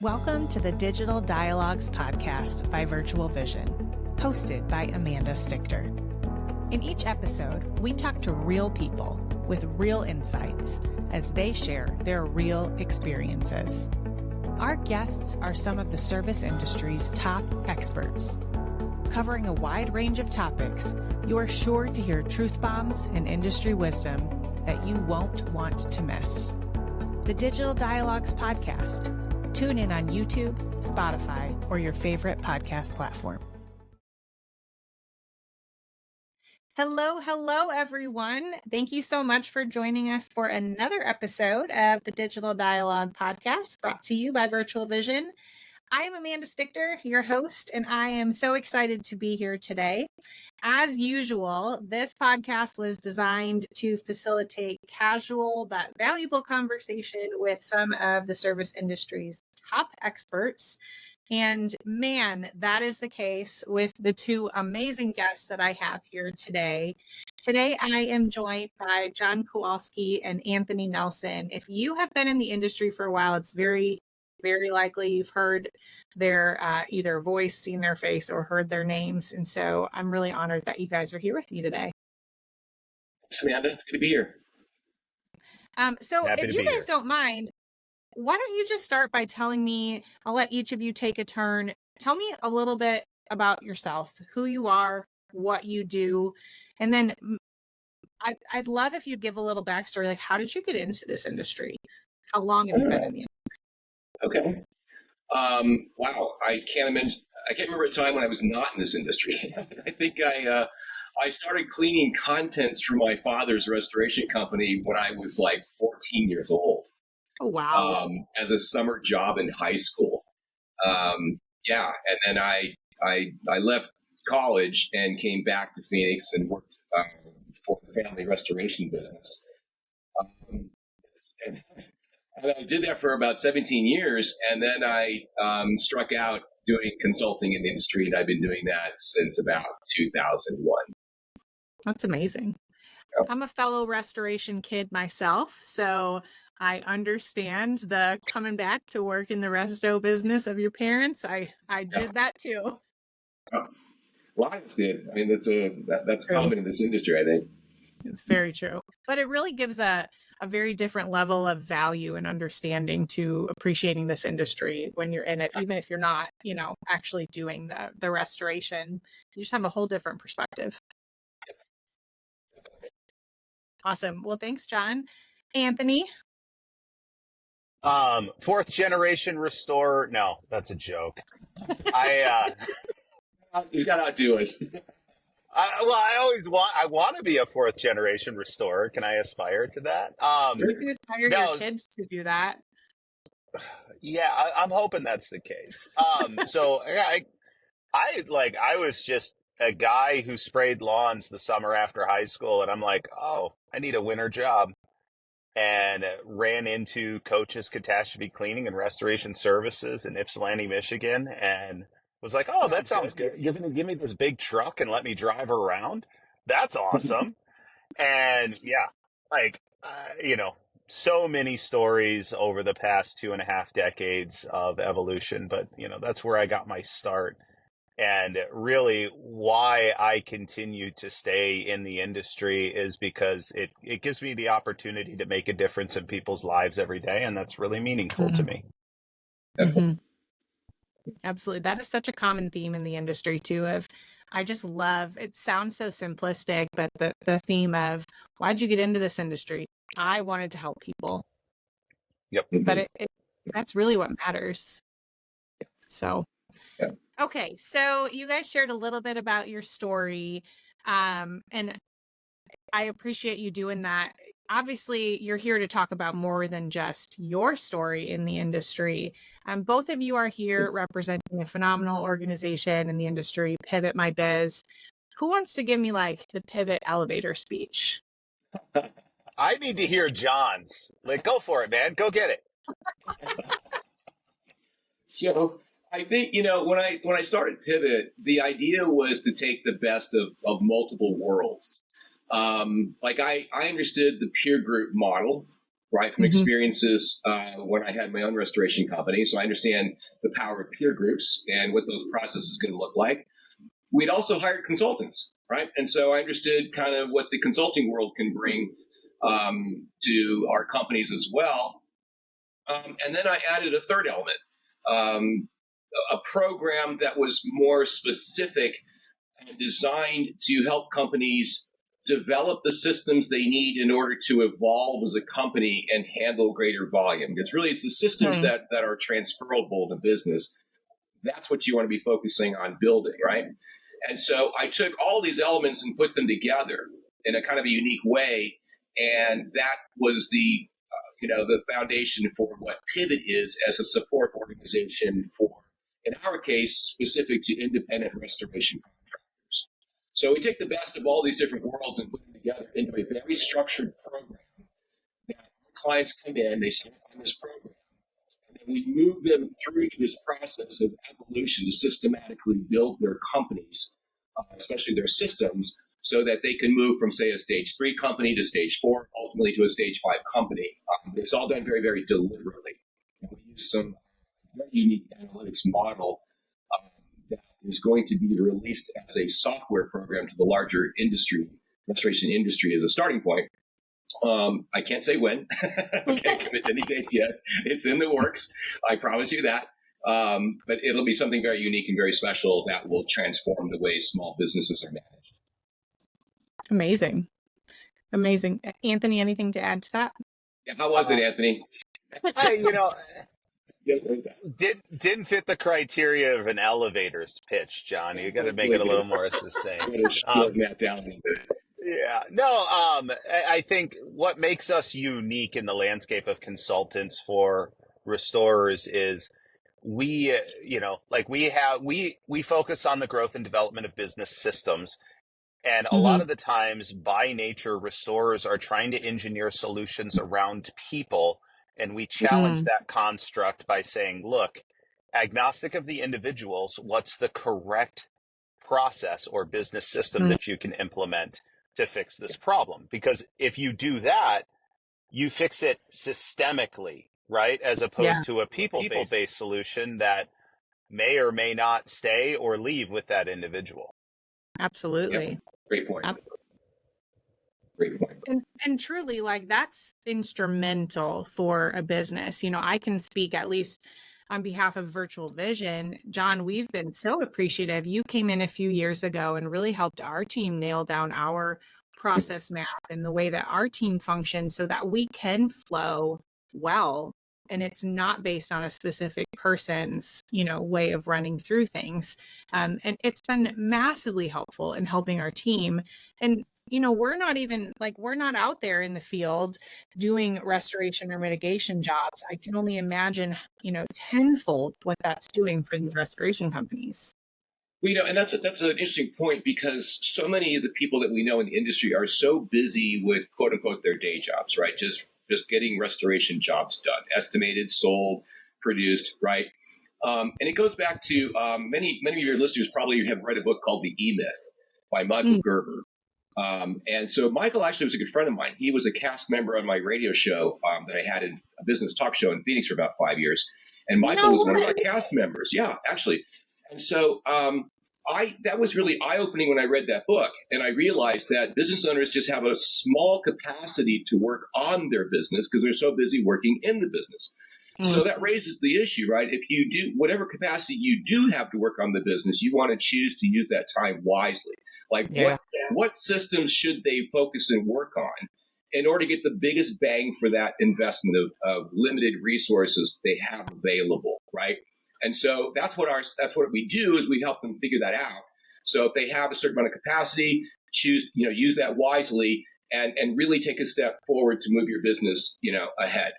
Welcome to the Digital Dialogues podcast by Virtual Vision, hosted by Amanda Stichter. In each episode, we talk to real people with real insights as they share their real experiences. Our guests are some of the service industry's top experts. Covering a wide range of topics, you are sure to hear truth bombs and industry wisdom that you won't want to miss. The Digital Dialogues podcast. Tune in on YouTube, Spotify, or your favorite podcast platform. Hello, everyone. Thank you so much for joining us for another episode of the Digital Dialogue podcast brought to you by Virtual Vision. I am Amanda Stichter, your host, and I am so excited to be here today. As usual, this podcast was designed to facilitate casual but valuable conversation with some of the service industry's top experts. And man, that is the case with the two amazing guests that I have here today. Today, I am joined by John Kowalski and Anthony Nelson. If you have been in the industry for a while, it's very likely you've heard their either voice, seen their face, or heard their names. And so I'm really honored that you guys are here with me today. Thanks, Amanda. It's good to be here. So if you guys don't mind, why don't you just start by telling me, I'll let each of you take a turn. Tell me a little bit about yourself, who you are, what you do. And then I'd love if you'd give a little backstory, like how did you get into this industry? How long have you been in the industry? Okay. Wow. I can't remember a time when I was not in this industry. I think I started cleaning contents for my father's restoration company when I was like 14 years old. Oh, wow. As a summer job in high school. And then I left college and came back to Phoenix and worked for the family restoration business. And I did that for about 17 years, and then I struck out doing consulting in the industry, and I've been doing that since about 2001. That's amazing. Yep. I'm a fellow restoration kid myself, so I understand the coming back to work in the resto business of your parents. I did that too. Lives did. I mean, that's common in this industry, I think. It's very true. But it really gives a very different level of value and understanding to appreciating this industry when you're in it, even if you're not, actually doing the restoration. You just have a whole different perspective. Awesome. Well, thanks, John. Anthony? Fourth generation restorer. No, that's a joke. He's got to outdo us. I want to be a fourth generation restorer. Can I aspire to that? You can aspire your kids to do that. Yeah, I'm hoping that's the case. So I was just a guy who sprayed lawns the summer after high school, and I'm like, oh, I need a winter job, and ran into Coach's Catastrophe Cleaning and Restoration Services in Ypsilanti, Michigan, and was like, oh, that sounds good. You're going to give me this big truck and let me drive around? That's awesome. And so many stories over the past 2.5 decades of evolution, but, that's where I got my start. And really why I continue to stay in the industry is because it gives me the opportunity to make a difference in people's lives every day. And that's really meaningful to me. Mm-hmm. Absolutely. That is such a common theme in the industry too, I just love, it sounds so simplistic, but the theme of why'd you get into this industry? I wanted to help people. Yep. But that's really what matters. So, okay. So you guys shared a little bit about your story. And I appreciate you doing that. Obviously, you're here to talk about more than just your story in the industry. Both of you are here representing a phenomenal organization in the industry, Pivot My Biz. Who wants to give me the Pivot elevator speech? I need to hear John's. Go for it, man. Go get it. So I think, when I started Pivot, the idea was to take the best of multiple worlds. I understood the peer group model right, from experiences when I had my own restoration company. So I understand the power of peer groups and what those processes can look like. We'd also hired consultants, right? And so I understood kind of what the consulting world can bring to our companies as well. And then I added a third element, a program that was more specific and designed to help companies develop the systems they need in order to evolve as a company and handle greater volume. It's the systems that are transferable to business. That's what you want to be focusing on building, right? And so I took all these elements and put them together in a kind of a unique way, and that was the foundation for what Pivot is as a support organization for, in our case, specific to independent restoration contractors. So we take the best of all these different worlds and put them together into a very structured program that clients come in, they sign up on this program, and then we move them through this process of evolution to systematically build their companies, especially their systems, so that they can move from, say, a stage 3 company to stage 4, ultimately to a stage 5 company. It's all done very, very deliberately. And we use some very unique analytics model that is going to be released as a software program to the larger restoration industry as a starting point. I can't say when. I can't commit to any dates yet. It's in the works. I promise you that. But it'll be something very unique and very special that will transform the way small businesses are managed. Amazing. Anthony, anything to add to that? Yeah, how was it, Anthony? Didn't fit the criteria of an elevator's pitch, John. You got to make it a little more succinct. Shorten that down a little bit. Yeah, no, I think what makes us unique in the landscape of consultants for restorers is we focus on the growth and development of business systems. And a lot of the times, by nature, restorers are trying to engineer solutions around people. And we challenge that construct by saying, look, agnostic of the individuals, what's the correct process or business system that you can implement to fix this problem? Because if you do that, you fix it systemically, right? As opposed to a people-based solution that may or may not stay or leave with that individual. Absolutely. Yep. Great point. Great point. And truly, like, that's instrumental for a business. I can speak at least on behalf of Virtual Vision. John, we've been so appreciative. You came in a few years ago and really helped our team nail down our process map and the way that our team functions so that we can flow well. And it's not based on a specific person's, way of running through things. And it's been massively helpful in helping our team. And we're not out there in the field doing restoration or mitigation jobs. I can only imagine, tenfold what that's doing for these restoration companies. And that's an interesting point, because so many of the people that we know in the industry are so busy with, quote unquote, their day jobs, right? Just getting restoration jobs done, estimated, sold, produced, right? And it goes back to many of your listeners probably have read a book called The E-Myth by Michael Gerber. And so Michael actually was a good friend of mine. He was a cast member on my radio show that I had in a business talk show in Phoenix for about 5 years. And Michael was one of our cast members. Yeah, actually. And so that was really eye-opening when I read that book. And I realized that business owners just have a small capacity to work on their business because they're so busy working in the business. So that raises the issue, right? If you do, whatever capacity you do have to work on the business, you want to choose to use that time wisely. Like what systems should they focus and work on in order to get the biggest bang for that investment of limited resources they have available, right? And so that's what we do, is we help them figure that out. So if they have a certain amount of capacity, use that wisely and really take a step forward to move your business, ahead.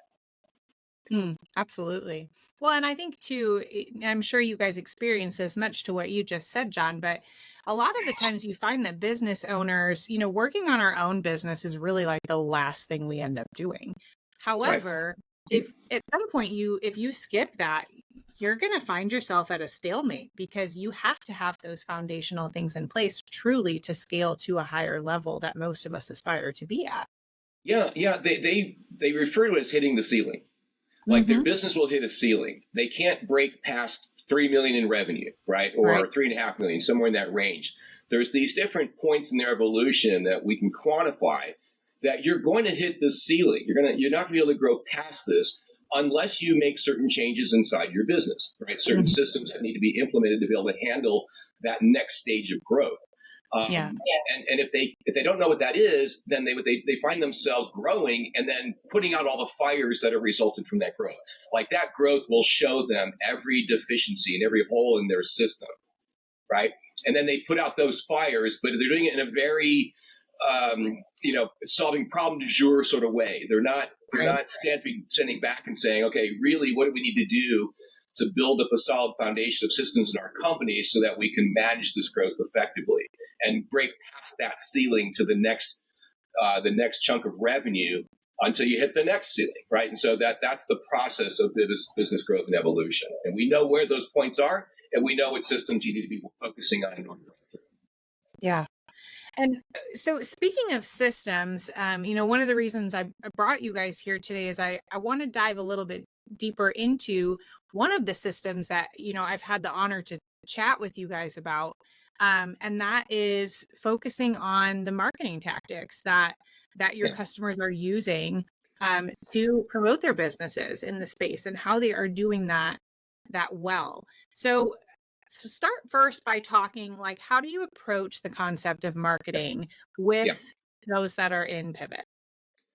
Absolutely. Well, and I think too, I'm sure you guys experience this much to what you just said, John, but a lot of the times you find that business owners, working on our own business is really like the last thing we end up doing. However, if at some point if you skip that, you're going to find yourself at a stalemate, because you have to have those foundational things in place truly to scale to a higher level that most of us aspire to be at. Yeah. They refer to it as hitting the ceiling. Like their Mm-hmm. business will hit a ceiling. They can't break past 3 million in revenue, right? Right. Or 3.5 million, somewhere in that range. There's these different points in their evolution that we can quantify that you're going to hit the ceiling. You're not gonna be able to grow past this unless you make certain changes inside your business, right? Certain Mhm. systems that need to be implemented to be able to handle that next stage of growth. Yeah. And if they don't know what that is, then they find themselves growing and then putting out all the fires that are resulted from that growth. Like that growth will show them every deficiency and every hole in their system, right? And then they put out those fires, but they're doing it in a very solving problem du jour sort of way. They're not standing back and saying, okay, really, what do we need to do to build up a solid foundation of systems in our company so that we can manage this growth effectively and break past that ceiling to the next chunk of revenue until you hit the next ceiling, right? And so that's the process of business growth and evolution. And we know where those points are, and we know what systems you need to be focusing on in order to grow. Yeah. And so speaking of systems, one of the reasons I brought you guys here today is I want to dive a little bit deeper into one of the systems that, I've had the honor to chat with you guys about. And that is focusing on the marketing tactics that your Yeah. customers are using to promote their businesses in the space and how they are doing that well. So start first by talking like, how do you approach the concept of marketing Yeah. with those that are in Pivot?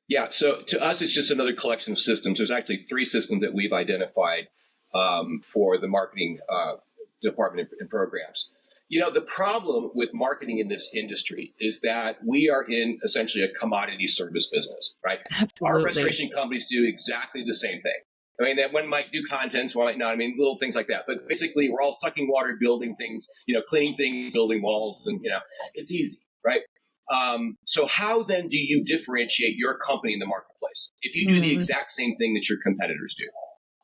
Yeah. So to us, it's just another collection of systems. There's actually 3 systems that we've identified for the marketing department and programs. The problem with marketing in this industry is that we are in essentially a commodity service business, right? Our Absolutely. restoration companies do exactly the same thing. I mean, that one might do contents, one might not. I mean, little things like that. But basically, we're all sucking water, building things, cleaning things, building walls, and it's easy, right? So how then do you differentiate your company in the marketplace if you do the exact same thing that your competitors do?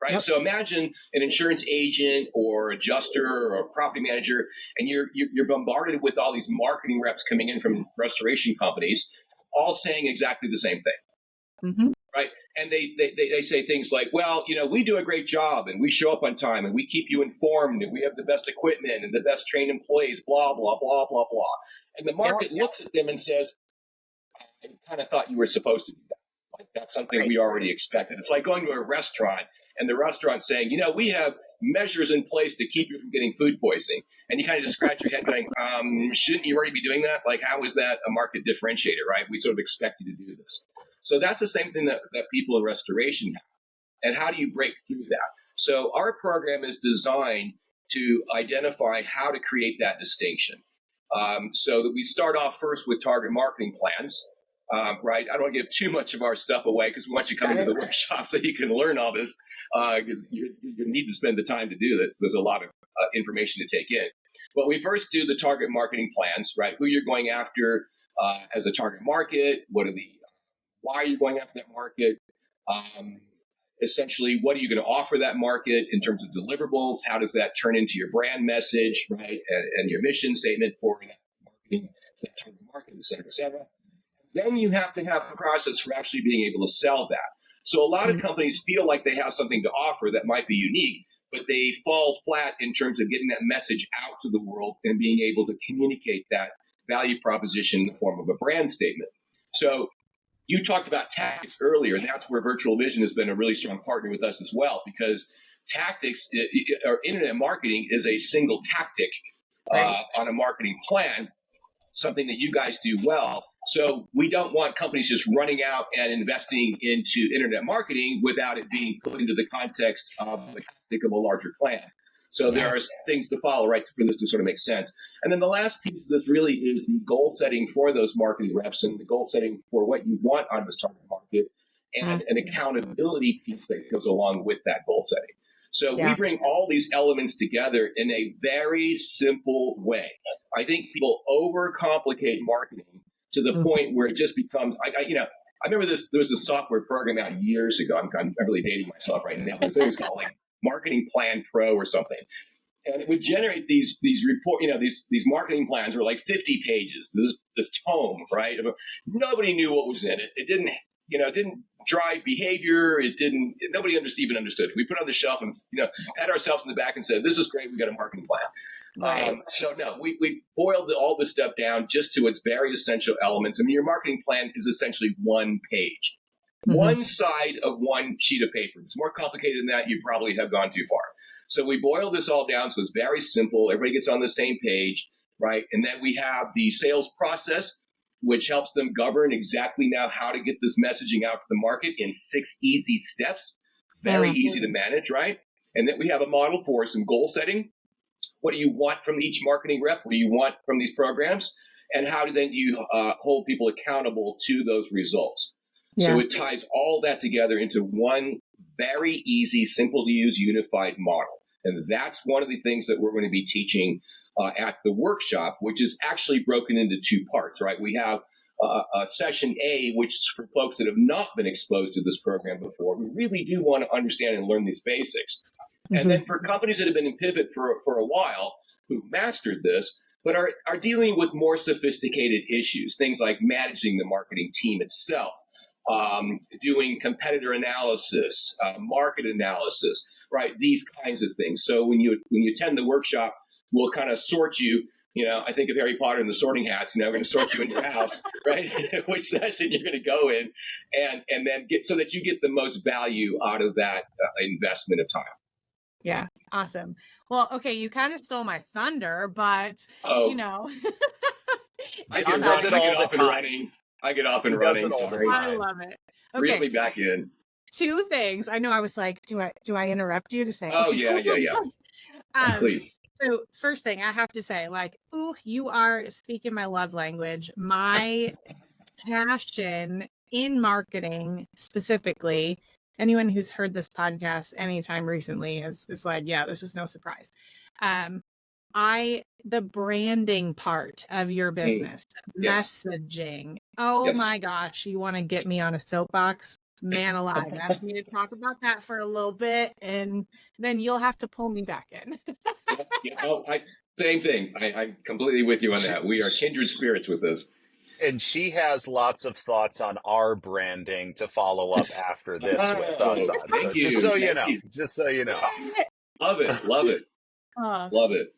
Right. Yep. So imagine an insurance agent or adjuster or a property manager, and you're bombarded with all these marketing reps coming in from restoration companies, all saying exactly the same thing. Mm-hmm. Right. And they say things like, well, we do a great job and we show up on time and we keep you informed and we have the best equipment and the best trained employees, blah, blah, blah, blah, blah. And the market looks at them and says, I kind of thought you were supposed to do that. Like that's something Right. we already expected. It's like going to a restaurant and the restaurant saying, we have measures in place to keep you from getting food poisoning. And you kind of just scratch your head going, shouldn't you already be doing that? Like, how is that a market differentiator, right? We sort of expect you to do this. So that's the same thing that people in restoration have. And how do you break through that? So our program is designed to identify how to create that distinction. So that we start off first with target marketing plans. Right. I don't want to give too much of our stuff away because we want you to come into the workshop so you can learn all this. Because you need to spend the time to do this. There's a lot of information to take in. But we first do the target marketing plans, right? Who you're going after as a target market. Why are you going after that market? Essentially, what are you going to offer that market in terms of deliverables? How does that turn into your brand message, right? And your mission statement for that marketing, that target market, et cetera, et cetera. Then you have to have a process for actually being able to sell that. So a lot of companies feel like they have something to offer that might be unique, but they fall flat in terms of getting that message out to the world and being able to communicate that value proposition in the form of a brand statement. So you talked about tactics earlier, and that's where Virtual Vision has been a really strong partner with us as well, because tactics or internet marketing is a single tactic on a marketing plan, something that you guys do well. So we don't want companies just running out and investing into internet marketing without it being put into the context of the tactic of a larger plan. So there are things to follow, right, for this to sort of make sense. And then the last piece of this really is the goal setting for those marketing reps and the goal setting for what you want on this target market and an accountability piece that goes along with that goal setting. So we bring all these elements together in a very simple way. I think people overcomplicate marketing to the point where it just becomes, I remember there was a software program out years ago. I'm really dating myself right now. It was called like Marketing Plan Pro or something. And it would generate these report, these marketing plans were like 50 pages, this tome, right? Nobody knew what was in it. It didn't it didn't drive behavior. Nobody even understood it. We put it on the shelf and, pat ourselves in the back and said, this is great. We got a marketing plan. Right. So no, we boiled all this stuff down just to its very essential elements. I mean, your marketing plan is essentially one page, one side of one sheet of paper. If it's more complicated than that, you probably have gone too far. So we boiled this all down. So it's very simple. Everybody gets on the same page, right? And then we have the sales process, which helps them govern exactly now how to get this messaging out to the market in 6 easy steps. Very easy to manage, right? And then we have a model for some goal setting. What do you want from each marketing rep? What do you want from these programs? And how do then you hold people accountable to those results? Yeah. So it ties all that together into one very easy, simple to use, unified model. And that's one of the things that we're going to be teaching at the workshop, which is actually broken into 2 parts, right? We have session A, which is for folks that have not been exposed to this program before, who really do want to understand and learn these basics. And then for companies that have been in Pivot for a while, who've mastered this, but are dealing with more sophisticated issues, things like managing the marketing team itself, doing competitor analysis, market analysis, right? These kinds of things. So when you attend the workshop, we'll kind of sort you. I think of Harry Potter and the sorting hats. We're going to sort you in your house, right? Which session you're going to go in, and then get so that you get the most value out of that investment of time. Yeah. Awesome. Well, okay. You kind of stole my thunder, but I get off and running. I get off and running. Sorry. I love it. Okay. Reel me back in. 2 things. I know I was like, do I interrupt you to say? Oh, okay. Yeah. Please. So first thing I have to say, like, ooh, you are speaking my love language. My passion in marketing specifically, anyone who's heard this podcast anytime recently is like, yeah, this is no surprise. The branding part of your business, messaging. Oh my gosh, you want to get me on a soapbox? Man alive, ask me to talk about that for a little bit, and then you'll have to pull me back in. Same thing. I'm completely with you on that. We are kindred spirits with this. And she has lots of thoughts on our branding to follow up after this with us on. So just so you know. Love it. Love it.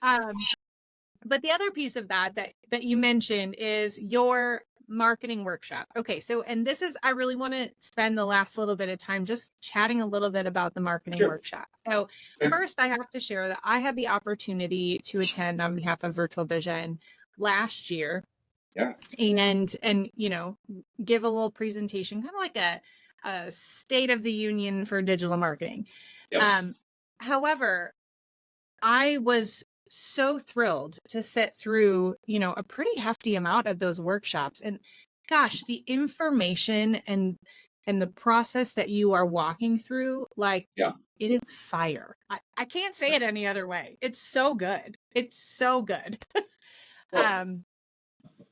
But the other piece of that you mentioned is your marketing workshop. Okay. So, and I really want to spend the last little bit of time just chatting a little bit about the marketing workshop. So first I have to share that I had the opportunity to attend on behalf of Virtual Vision last year. Yeah. And, give a little presentation, kind of like a state of the union for digital marketing. Yes. However, I was so thrilled to sit through, a pretty hefty amount of those workshops, and gosh, the information and the process that you are walking through, like, it is fire. I can't say it any other way. It's so good. It's so good. Well,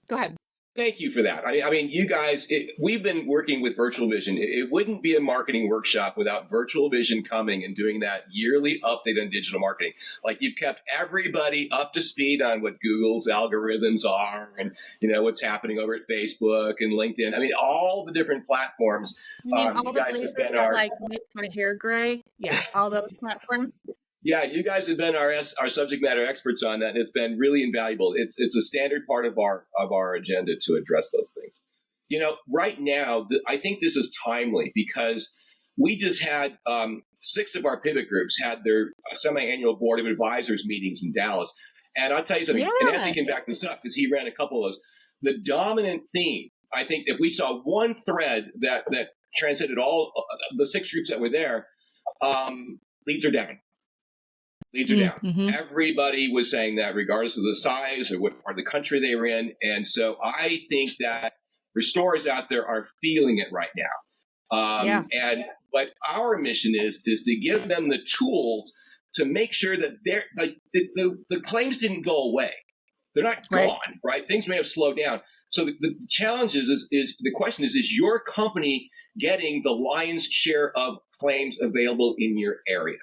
go ahead. Thank you for that. I mean, you guys, we've been working with Virtual Vision. It wouldn't be a marketing workshop without Virtual Vision coming and doing that yearly update on digital marketing. Like, you've kept everybody up to speed on what Google's algorithms are and, what's happening over at Facebook and LinkedIn. I mean, all the different platforms. All the places that make my hair gray. Yeah, all those platforms. Yeah, you guys have been our subject matter experts on that, and it's been really invaluable. It's a standard part of our agenda to address those things. Right now, I think this is timely because we just had 6 of our pivot groups had their semi-annual board of advisors meetings in Dallas, and I'll tell you something. And Anthony can back this up because he ran a couple of those. The dominant theme, I think, if we saw one thread that transcended all the 6 groups that were there, leads are down. Leads are down. Mm-hmm. Everybody was saying that regardless of the size or what part of the country they were in. And so I think that restorers out there are feeling it right now. But our mission is to give them the tools to make sure that the claims didn't go away. They're not gone, right? Things may have slowed down. So the challenge is the question is your company getting the lion's share of claims available in your area?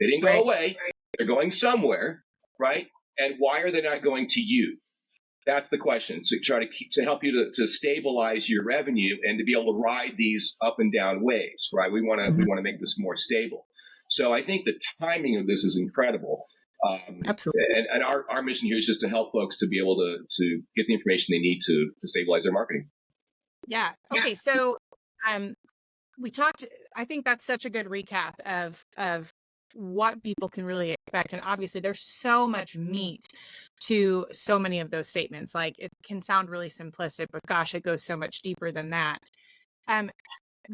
They didn't go away. They're going somewhere, right? And why are they not going to you? That's the question. So try to help you to stabilize your revenue and to be able to ride these up and down waves, right? We want to make this more stable. So I think the timing of this is incredible. Absolutely. And our mission here is just to help folks to be able to get the information they need to stabilize their marketing. Yeah. Okay. So we talked, I think that's such a good recap of what people can really expect. And obviously there's so much meat to so many of those statements. Like it can sound really simplistic, but gosh, it goes so much deeper than that. Um,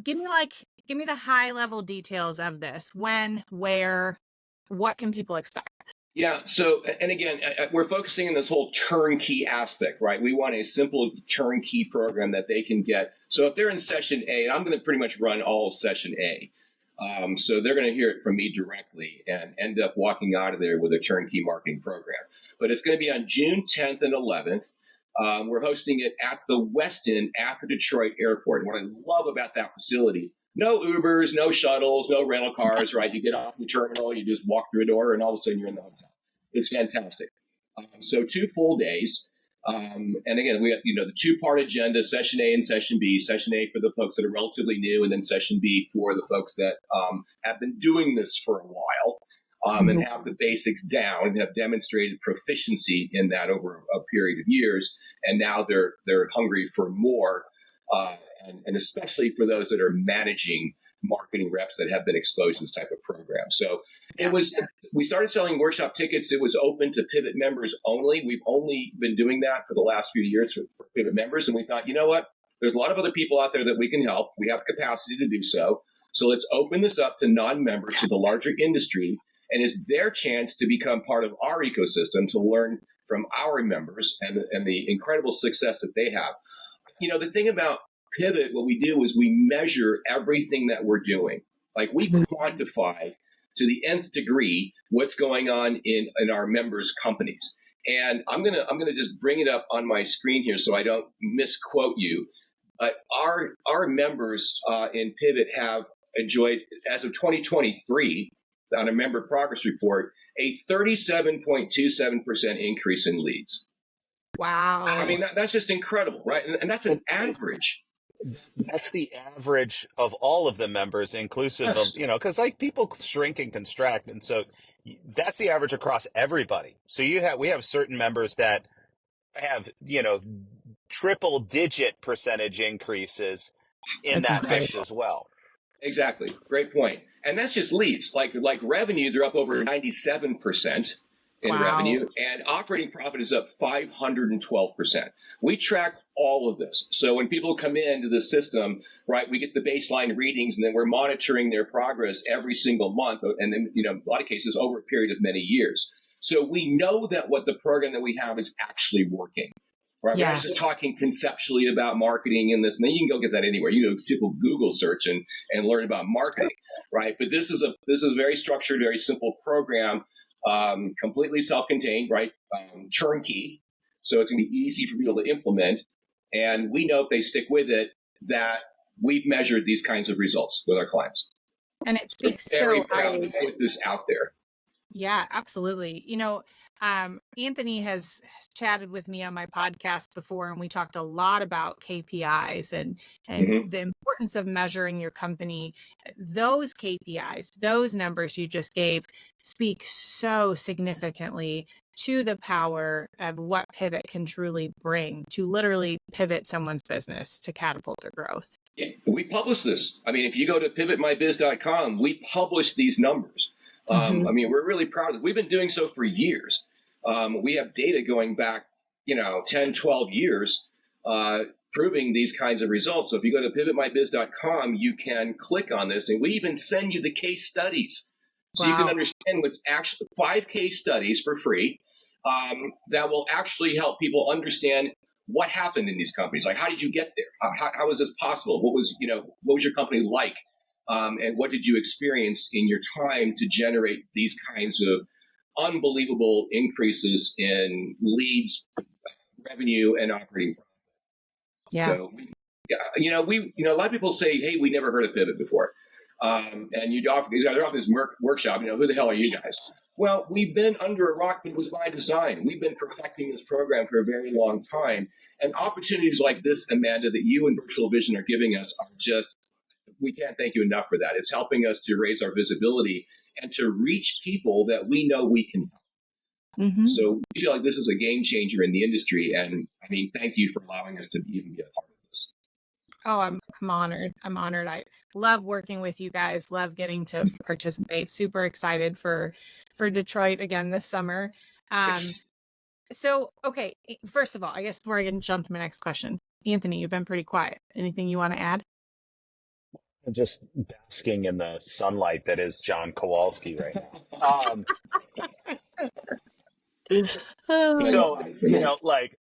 give me the high level details of this. When, where, what can people expect? Yeah. So, and again, we're focusing on this whole turnkey aspect, right? We want a simple turnkey program that they can get. So if they're in session A, and I'm going to pretty much run all of session A. So they're going to hear it from me directly and end up walking out of there with a turnkey marketing program. But it's going to be on June 10th and 11th. We're hosting it at the Westin at the Detroit airport. And what I love about that facility, no Ubers, no shuttles, no rental cars, right? You get off the terminal, you just walk through a door, and all of a sudden you're in the hotel. It's fantastic. So 2 full days. And again, we have, the 2-part agenda, session A and session B. Session A for the folks that are relatively new, and then session B for the folks that have been doing this for a while and have the basics down and have demonstrated proficiency in that over a period of years. And now they're hungry for more, and especially for those that are managing marketing reps that have been exposed to this type of program. So we started selling workshop tickets. It was open to Pivot members only. We've only been doing that for the last few years for Pivot members. And we thought, you know what? There's a lot of other people out there that we can help. We have capacity to do so. So let's open this up to non-members, to the larger industry, and it's their chance to become part of our ecosystem, to learn from our members and the incredible success that they have. The thing about Pivot, what we do is we measure everything that we're doing. Like we quantify to the nth degree what's going on in our members' companies. And I'm gonna just bring it up on my screen here so I don't misquote you. But our members in Pivot have enjoyed, as of 2023, on a member progress report, a 37.27% increase in leads. Wow. I mean, that's just incredible, right? And that's an average. That's the average of all of the members, inclusive of, because like people shrink and contract. And so that's the average across everybody. So we have certain members that have, triple digit percentage increases in that mix as well. Exactly. Great point. And that's just leads. Like revenue, they're up over 97% in revenue, and operating profit is up 512%. We track all of this. So when people come into the system, right, we get the baseline readings, and then we're monitoring their progress every single month, and then, a lot of cases over a period of many years. So we know that what the program that we have is actually working. Right? We're not just talking conceptually about marketing and this, and then you can go get that anywhere. You can simple Google search and learn about marketing, right? But this is a very structured, very simple program, completely self-contained, right? Turnkey, so it's going to be easy for people to implement. And we know if they stick with it, that we've measured these kinds of results with our clients. And it speaks so proud to put this out there. Yeah, absolutely. Anthony has chatted with me on my podcast before, and we talked a lot about KPIs and the importance of measuring your company. Those KPIs, those numbers you just gave, speak so significantly to the power of what Pivot can truly bring to literally pivot someone's business to catapult their growth. Yeah, we publish this. I mean, if you go to pivotmybiz.com, we publish these numbers. I mean, we're really proud of it. We've been doing so for years. We have data going back, 10, 12 years, proving these kinds of results. So if you go to pivotmybiz.com, you can click on this, and we even send you the case studies. So you can understand what's actually 5 case studies for free that will actually help people understand what happened in these companies. Like, how did you get there? How was this possible? What was your company like? And what did you experience in your time to generate these kinds of unbelievable increases in leads, revenue, and operating profit? Yeah. So, a lot of people say, "Hey, we never heard of Pivot before." And you guys are off this workshop. Who the hell are you guys? Well, we've been under a rock, but it was by design. We've been perfecting this program for a very long time. And opportunities like this, Amanda, that you and Virtual Vision are giving us are just, we can't thank you enough for that. It's helping us to raise our visibility and to reach people that we know we can help. Mm-hmm. So we feel like this is a game changer in the industry. And I mean, thank you for allowing us to even be a part of this. Oh, I'm honored. I'm honored. I love working with you guys. Love getting to participate. Super excited for Detroit again this summer. Yes. So, okay. First of all, I guess before I can jump to my next question, Anthony, you've been pretty quiet. Anything you want to add? I'm just basking in the sunlight that is John Kowalski right now. So, like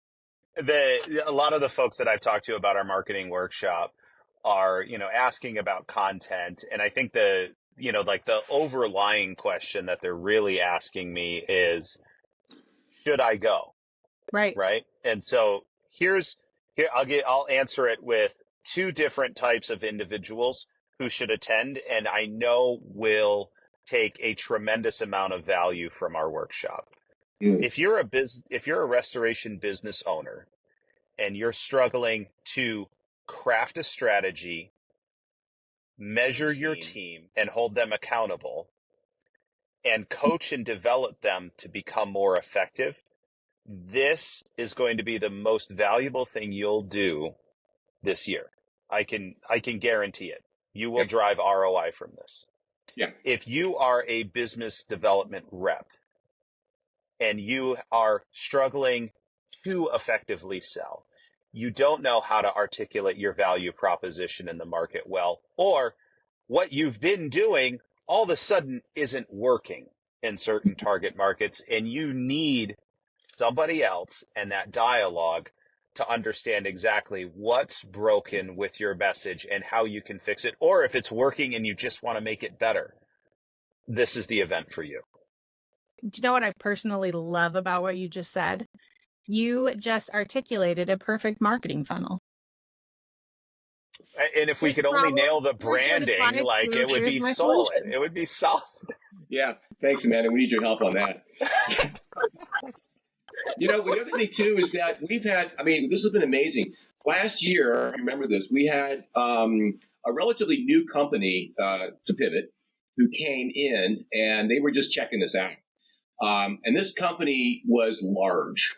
a lot of the folks that I've talked to about our marketing workshop are, asking about content. And I think the overlying question that they're really asking me is, should I go? Right. Right. And so here, I'll answer it with two different types of individuals who should attend, and I know will take a tremendous amount of value from our workshop. If you're a restoration business owner and you're struggling to craft a strategy, measure your team and hold them accountable, and coach and develop them to become more effective, this is going to be the most valuable thing you'll do this year. I can guarantee it. You will drive ROI from this. Yeah. If you are a business development rep and you are struggling to effectively sell, you don't know how to articulate your value proposition in the market well, or what you've been doing all of a sudden isn't working in certain target markets, and you need somebody else and that dialogue to understand exactly what's broken with your message and how you can fix it, or if it's working and you just want to make it better, this is the event for you. Do you know what I personally love about what you just said? You just articulated a perfect marketing funnel. And if we could only nail the branding, like it would be solid. It would be solid. Yeah. Thanks, Amanda. We need your help on that. The other thing too is that we've had, this has been amazing. Last year, remember this, we had a relatively new company to Pivot who came in and they were just checking this out. And this company was large,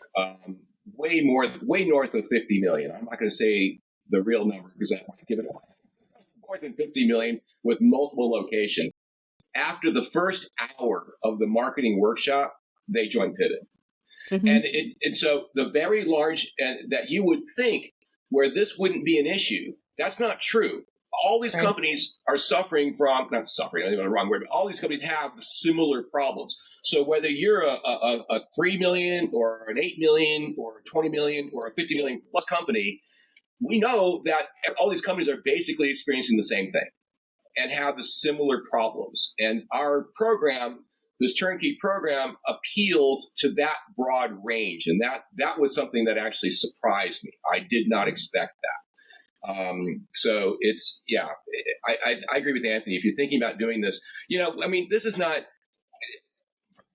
way north of 50 million. I'm not going to say the real number because I might give it away. More than 50 million with multiple locations. After the first hour of the marketing workshop, they joined Pivot. Mm-hmm. And so the very large, and that you would think where this wouldn't be an issue, that's not true. All these companies are suffering from, not suffering, I think I'm the wrong word, but all these companies have similar problems. So whether you're a 3 million or an 8 million or a 20 million or a 50 million plus company, we know that all these companies are basically experiencing the same thing and have the similar problems. And our program, this turnkey program, appeals to that broad range. And that was something that actually surprised me. I did not expect that. So it's, I agree with Anthony. If you're thinking about doing this, this is not,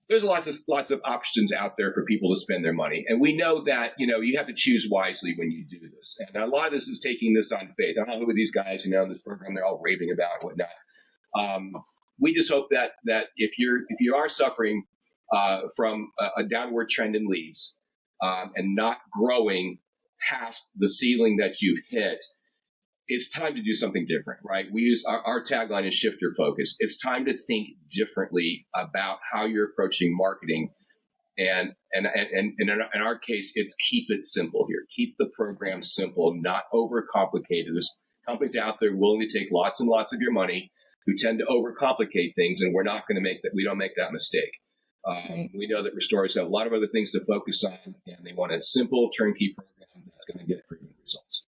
there's lots of options out there for people to spend their money. And we know that, you have to choose wisely when you do this. And a lot of this is taking this on faith. I don't know who are these guys, in this program, they're all raving about and whatnot. We just hope that if you are suffering from a downward trend in leads and not growing past the ceiling that you've hit, it's time to do something different, right? We use our tagline is shifter focus. It's time to think differently about how you're approaching marketing. And in our case, it's keep it simple here. Keep the program simple, not overcomplicated. There's companies out there willing to take lots and lots of your money who tend to overcomplicate things, and we're not going to make that. We don't make that mistake. We know that restorers have a lot of other things to focus on, and they want a simple turnkey program that's going to get proven results.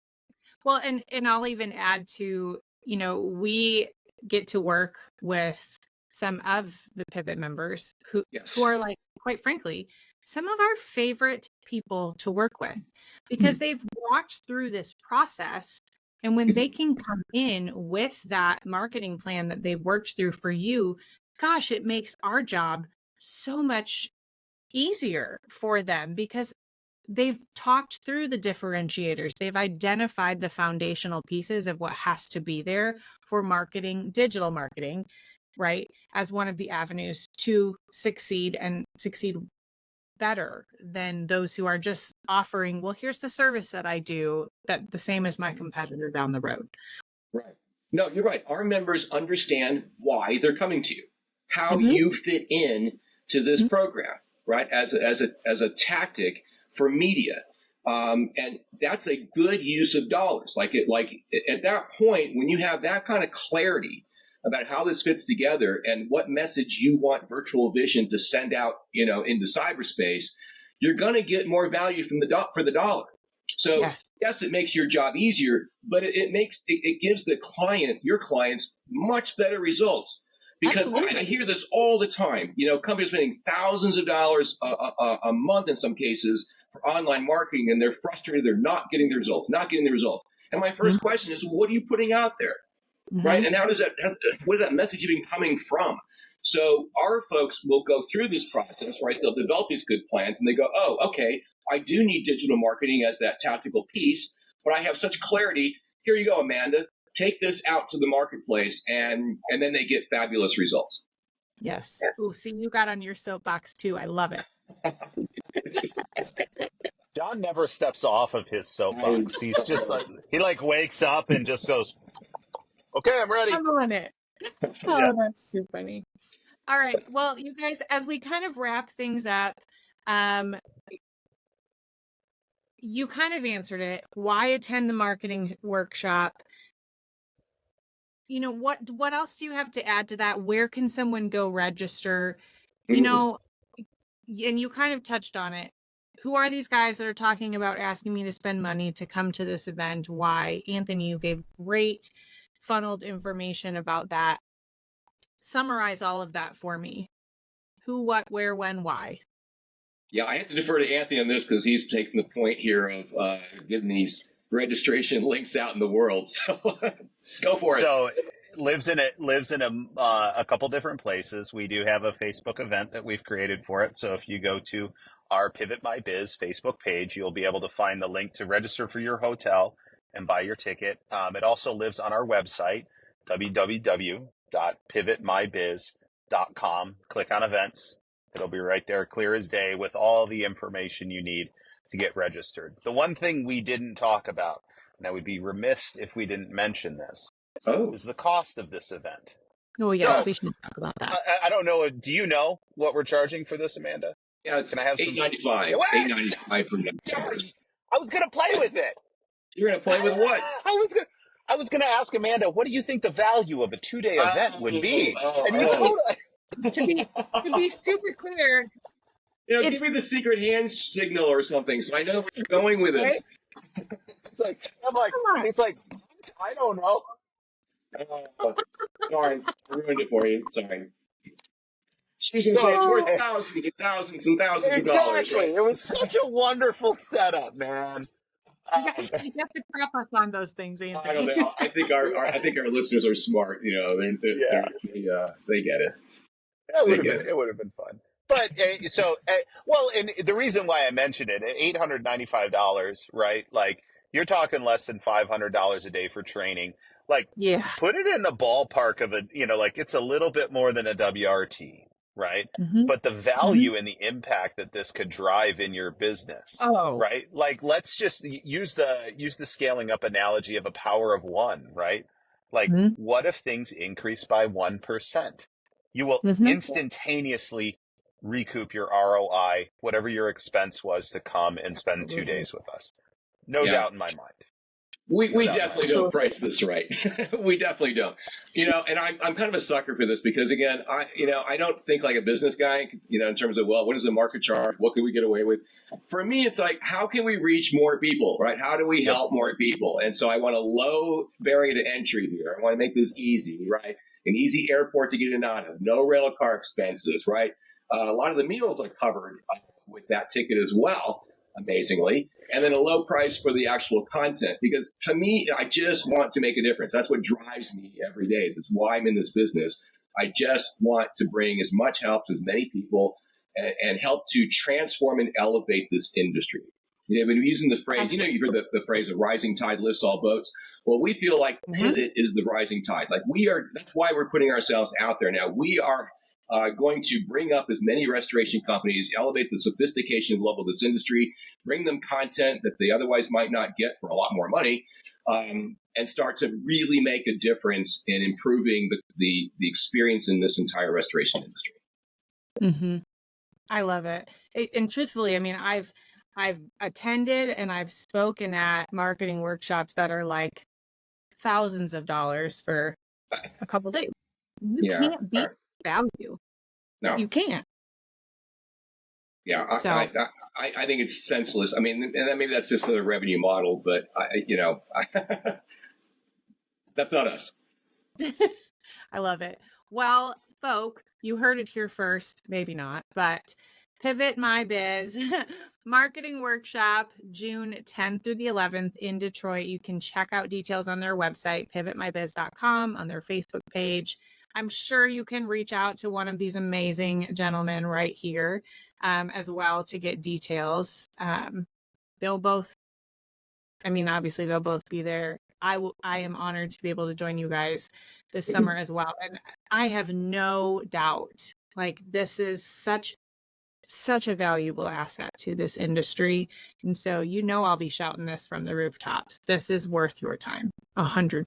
Well, and I'll even add to, we get to work with some of the Pivot members who are, like, quite frankly, some of our favorite people to work with because they've walked through this process And when they can come in with that marketing plan that they've worked through for you, gosh, it makes our job so much easier for them because they've talked through the differentiators. They've identified the foundational pieces of what has to be there for marketing, digital marketing, right? As one of the avenues to succeed and succeed better than those who are just offering, well, here's the service that I do that the same as my competitor down the road. Right. No, you're right. Our members understand why they're coming to you, how Mhm. you fit in to this program, right? As a tactic for media. And that's a good use of dollars. Like at that point, when you have that kind of clarity about how this fits together and what message you want Virtual Vision to send out, into cyberspace, you're going to get more value from for the dollar. So yes, it makes your job easier, but it gives the client, your clients, much better results. Because I hear this all the time. Companies spending thousands of dollars a month in some cases for online marketing, and they're frustrated. They're not getting the results. And my first question is, what are you putting out there, right? And what is that message even coming from? So our folks will go through this process, right? They'll develop these good plans, and they go, oh, okay, I do need digital marketing as that tactical piece, but I have such clarity. Here you go, Amanda. Take this out to the marketplace, and then they get fabulous results. Yes. Oh, see, you got on your soapbox too. I love it. John never steps off of his soapbox. He's just he wakes up and just goes, okay, I'm ready. I'm on it. Oh, that's so funny. All right. Well, you guys, as we kind of wrap things up, you kind of answered it. Why attend the marketing workshop? What else do you have to add to that? Where can someone go register? And you kind of touched on it. Who are these guys that are talking about asking me to spend money to come to this event? Why? Anthony, you gave great funneled information about that. Summarize all of that for me. Who, what, where, when, why? Yeah, I have to defer to Anthony on this because he's taking the point here of getting these registration links out in the world. So go for it. So lives in a couple different places. We do have a Facebook event that we've created for it. So if you go to our Pivot My Biz Facebook page, you'll be able to find the link to register for your hotel and buy your ticket. It also lives on our website, www.pivotmybiz.com. Click on events. It'll be right there, clear as day, with all the information you need to get registered. The one thing we didn't talk about, and I would be remiss if we didn't mention this, is the cost of this event. Oh, yes, we should talk about that. I don't know. Do you know what we're charging for this, Amanda? Yeah, it's Can I have $895. $895 for next hours. I was going to play with it. You're going to play with what? I was going to ask Amanda, what do you think the value of a 2-day event would be? And you told us. To be super clear, give me the secret hand signal or something, so I know where you're going with this. It's like I don't know. Sorry, I ruined it for you. Sorry. She's going to say it's worth thousands and thousands and thousands of dollars. Exactly. Right? It was such a wonderful setup, man. You have to prep us on those things, Anthony. I don't know. I think our listeners are smart. They get it. It would have been fun. But and the reason why I mentioned it, $895, right? Like you're talking less than $500 a day for training. Like, put it in the ballpark of it's a little bit more than a WRT, right? But the value and the impact that this could drive in your business, right? Like, let's just use the scaling up analogy of a power of one, right? Like, what if things increase by 1%? You will instantaneously recoup your ROI, whatever your expense was to come and spend 2 days with us. No doubt in my mind. We definitely don't price this right. We definitely don't. And I'm kind of a sucker for this because, again, I don't think like a business guy, in terms of, what is the market charge? What can we get away with? For me, it's like, how can we reach more people, right? How do we help more people? And so I want a low barrier to entry here. I want to make this easy, right? An easy airport to get in and out of, no rental car expenses, right? A lot of the meals are covered with that ticket as well, amazingly. and then a low price for the actual content. Because to me, I just want to make a difference. That's what drives me every day. That's why I'm in this business. I just want to bring as much help to as many people and help to transform and elevate this industry. I've been using the phrase, you've heard the phrase, a rising tide lifts all boats. Well, we feel like Pivot is the rising tide. Like that's why we're putting ourselves out there now. We are going to bring up as many restoration companies, elevate the sophistication level of this industry, bring them content that they otherwise might not get for a lot more money, and start to really make a difference in improving the experience in this entire restoration industry. Mm-hmm. I love it. And truthfully, I mean, I've attended and I've spoken at marketing workshops that are like thousands of dollars for a couple days. You can't beat value. No, you can't. Yeah, So I think it's senseless. I mean, and then maybe that's just another revenue model, but that's not us. I love it. Well, folks, you heard it here first, maybe not, but Pivot My Biz marketing workshop, June 10th through the 11th in Detroit. You can check out details on their website, pivotmybiz.com, on their Facebook page. I'm sure you can reach out to one of these amazing gentlemen right here as well to get details. They'll both, I mean, obviously they'll both be there. I am honored to be able to join you guys this summer as well. And I have no doubt, like, this is such a valuable asset to this industry. And so, I'll be shouting this from the rooftops. This is worth your time. 100%.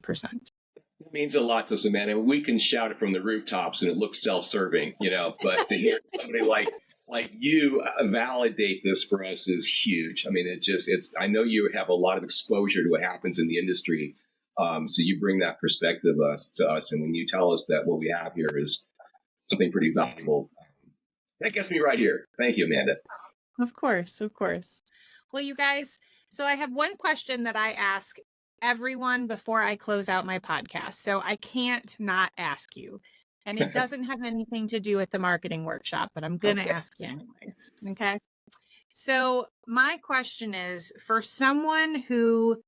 It means a lot to us, Amanda. We can shout it from the rooftops and it looks self-serving, but to hear somebody like you validate this for us is huge. I mean, I know you have a lot of exposure to what happens in the industry. So you bring that perspective to us. And when you tell us that what we have here is something pretty valuable, that gets me right here. Thank you, Amanda. Of course. Well, you guys, so I have one question that I ask everyone before I close out my podcast. So I can't not ask you. And it doesn't have anything to do with the marketing workshop, but I'm going to ask you anyways. Okay. So my question is, for someone who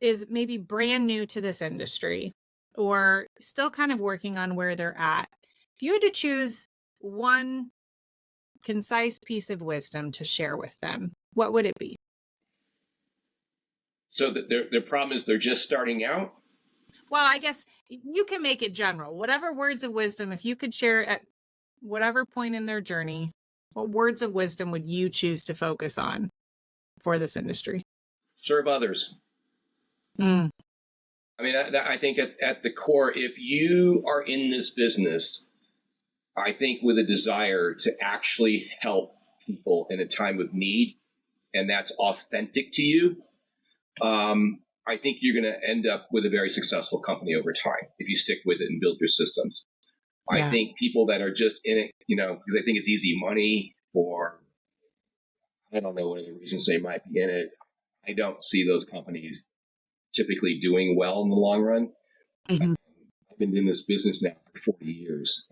is maybe brand new to this industry or still kind of working on where they're at, if you had to choose one concise piece of wisdom to share with them, what would it be? So their problem is they're just starting out? Well, I guess you can make it general. Whatever words of wisdom, if you could share at whatever point in their journey, what words of wisdom would you choose to focus on for this industry? Serve others. I mean, I think at the core, if you are in this business, I think with a desire to actually help people in a time of need, and that's authentic to you, I think you're going to end up with a very successful company over time if you stick with it and build your systems. Yeah. I think people that are just in it, because they think it's easy money, or I don't know what other reasons they might be in it, I don't see those companies typically doing well in the long run. Mm-hmm. I've been in this business now for 40 years.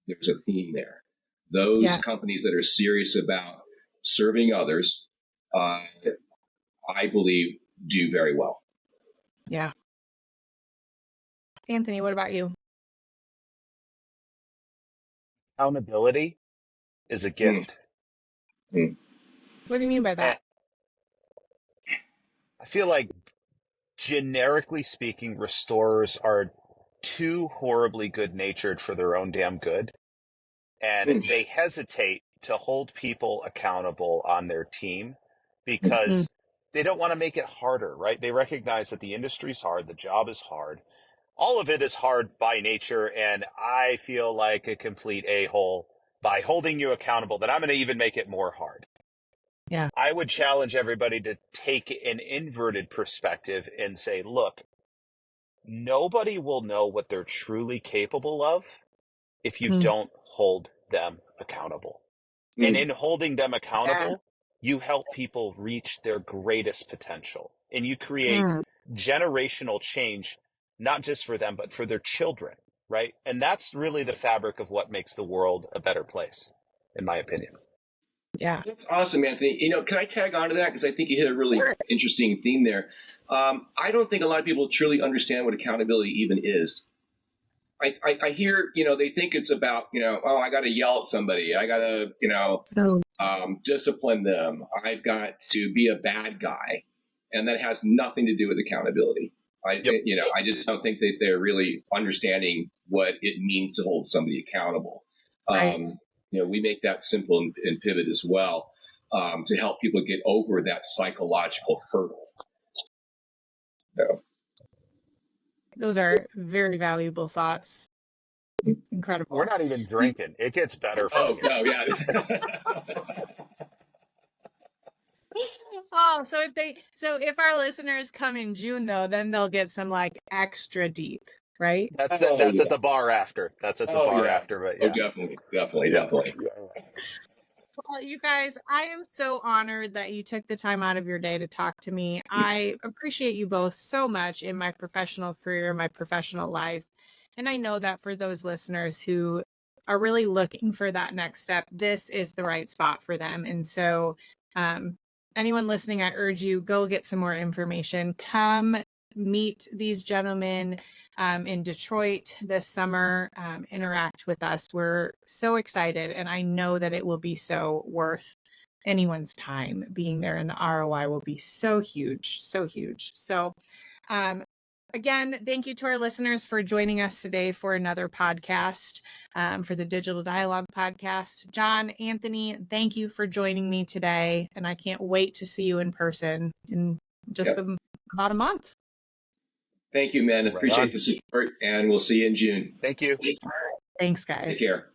There's a theme there. Those companies that are serious about serving others, I believe, do very well. Yeah. Anthony, what about you? Accountability is a gift. What do you mean by that? I feel like, generically speaking, restorers are too horribly good-natured for their own damn good. And they hesitate to hold people accountable on their team because they don't want to make it harder, right? They recognize that the industry's hard, the job is hard. All of it is hard by nature, and I feel like a complete a-hole by holding you accountable that I'm going to even make it more hard. Yeah. I would challenge everybody to take an inverted perspective and say, look, nobody will know what they're truly capable of if you don't hold them accountable. And in holding them accountable, you help people reach their greatest potential. And you create generational change, not just for them, but for their children, right? And that's really the fabric of what makes the world a better place, in my opinion. Yeah. That's awesome, Anthony. Can I tag on to that? Because I think you hit a really interesting theme there. I don't think a lot of people truly understand what accountability even is. I hear, they think it's about, oh, I got to yell at somebody. I got to, discipline them. I've got to be a bad guy. And that has nothing to do with accountability. I just don't think that they're really understanding what it means to hold somebody accountable. Right. We make that simple in Pivot as well, to help people get over that psychological hurdle. So. Those are very valuable thoughts. Incredible. We're not even drinking. It gets better from here. Oh, yeah. Oh, so if our listeners come in June though, then they'll get some like extra deep, right? That's at the bar after. That's at the bar yeah. after. But yeah. Definitely. Well, you guys, I am so honored that you took the time out of your day to talk to me. I appreciate you both so much in my professional career, my professional life. And I know that for those listeners who are really looking for that next step, this is the right spot for them. And so, anyone listening, I urge you, go get some more information. Come meet these gentlemen in Detroit this summer. Interact with us. We're so excited, and I know that it will be so worth anyone's time being there, and the ROI will be so huge, so huge. So, again, thank you to our listeners for joining us today for another podcast, for the Digital Dialogue podcast. John, Anthony, thank you for joining me today, and I can't wait to see you in person in just about a month. Thank you, man. Appreciate the support, and we'll see you in June. Thank you. Thanks, guys. Take care.